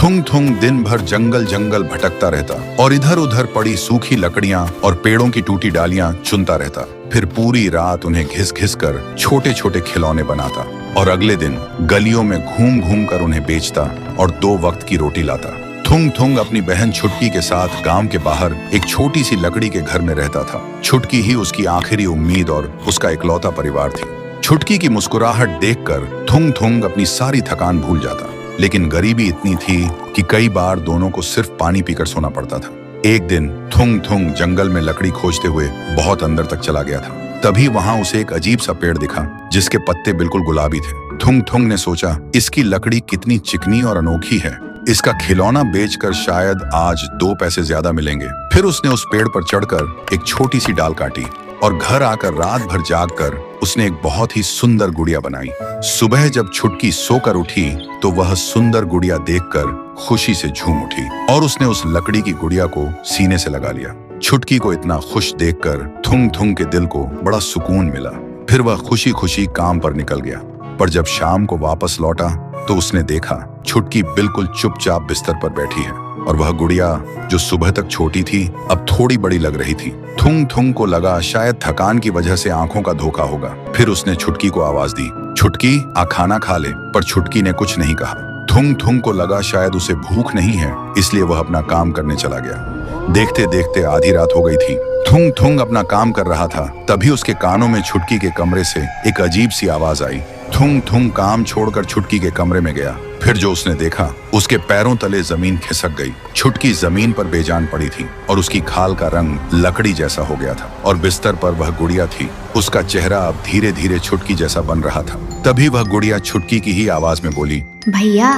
थुंग थुंग दिन भर जंगल जंगल भटकता रहता और इधर उधर पड़ी सूखी लकड़ियां और पेड़ों की टूटी डालियां चुनता रहता। फिर पूरी रात उन्हें घिस घिस कर छोटे छोटे खिलौने बनाता और अगले दिन गलियों में घूम घूम कर उन्हें बेचता और 2 वक्त की रोटी लाता। थुंग थुंग अपनी बहन छुटकी के साथ गांव के बाहर एक छोटी सी लकड़ी के घर में रहता था। छुटकी ही उसकी आखिरी उम्मीद और उसका इकलौता परिवार थी। छुटकी की मुस्कुराहट देखकर थुंग थुंग अपनी सारी थकान भूल जाता, लेकिन गरीबी इतनी थी कि कई बार दोनों को सिर्फ पानी पीकर सोना पड़ता था। एक दिन थुंग थुंग जंगल में लकड़ी खोजते हुए बहुत अंदर तक चला गया था। तभी वहां उसे एक अजीब सा पेड़ दिखा जिसके पत्ते बिल्कुल गुलाबी थे। थुंग थुंग ने सोचा, इसकी लकड़ी कितनी चिकनी और अनोखी है, इसका खिलौना बेचकर शायद आज 2 पैसे ज्यादा मिलेंगे। फिर उसने उस पेड़ पर चढ़कर एक छोटी सी डाल काटी और घर आकर रात भर जागकर उसने एक बहुत ही सुंदर गुड़िया बनाई। सुबह जब छुटकी सोकर उठी तो वह सुंदर गुड़िया देखकर खुशी से झूम उठी और उसने उस लकड़ी की गुड़िया को सीने से लगा लिया। छुटकी को इतना खुश देखकर थुंग थुंग के दिल को बड़ा सुकून मिला। फिर वह खुशी खुशी काम पर निकल गया। पर जब शाम को वापस लौटा तो उसने देखा छुटकी बिल्कुल चुपचाप बिस्तर पर बैठी है और वह गुड़िया जो सुबह तक छोटी थी अब थोड़ी बड़ी लग रही थी। थुंग थुंग को लगा शायद थकान की वजह से आंखों का धोखा होगा। फिर उसने छुटकी को आवाज दी, छुटकी आ खाना खा ले। पर छुटकी ने कुछ नहीं कहा। थुंग थुंग को लगा शायद उसे भूख नहीं है, इसलिए वह अपना काम करने चला गया। देखते देखते आधी रात हो गई थी। थुंग थुंग अपना काम कर रहा था, तभी उसके कानों में छुटकी के कमरे से एक अजीब सी आवाज आई। थुंग थुंग काम छोड़कर छुटकी के कमरे में गया। फिर जो उसने देखा, उसके पैरों तले जमीन खिसक गई। छुटकी जमीन पर बेजान पड़ी थी और उसकी खाल का रंग लकड़ी जैसा हो गया था और बिस्तर पर वह गुड़िया थी। उसका चेहरा अब धीरे धीरे छुटकी जैसा बन रहा था। तभी वह गुड़िया छुटकी की ही आवाज में बोली, भैया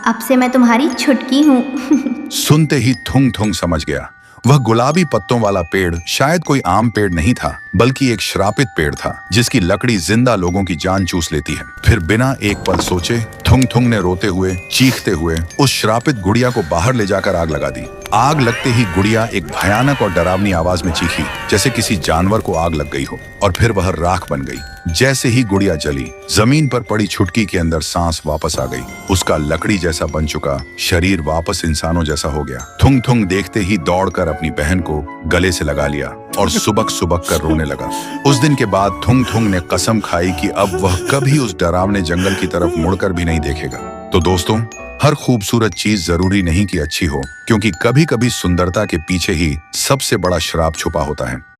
अब से मैं तुम्हारी छुटकी हूँ। सुनते ही थुंग थुंग समझ गया, वह गुलाबी पत्तों वाला पेड़ शायद कोई आम पेड़ नहीं था, बल्कि एक श्रापित पेड़ था जिसकी लकड़ी जिंदा लोगों की जान चूस लेती है। फिर बिना एक पल सोचे थुंग थुंग ने रोते हुए चीखते हुए उस श्रापित गुड़िया को बाहर ले जाकर आग लगा दी। आग लगते ही गुड़िया एक भयानक और डरावनी आवाज में चीखी जैसे किसी जानवर को आग लग गई हो और फिर वह राख बन गई। जैसे ही गुड़िया जली, जमीन पर पड़ी छुटकी के अंदर सांस वापस आ गई। उसका लकड़ी जैसा बन चुका शरीर वापस इंसानों जैसा हो गया। थुंग थुंग देखते ही दौड़कर अपनी बहन को गले से लगा लिया और सुबक सुबक कर रोने लगा। उस दिन के बाद थुंग थुंग ने कसम खाई कि अब वह कभी उस डरावने जंगल की तरफ मुड़कर भी नहीं देखेगा। तो दोस्तों, हर खूबसूरत चीज जरूरी नहीं कि अच्छी हो, क्योंकि कभी कभी सुंदरता के पीछे ही सबसे बड़ा श्राप छुपा होता है।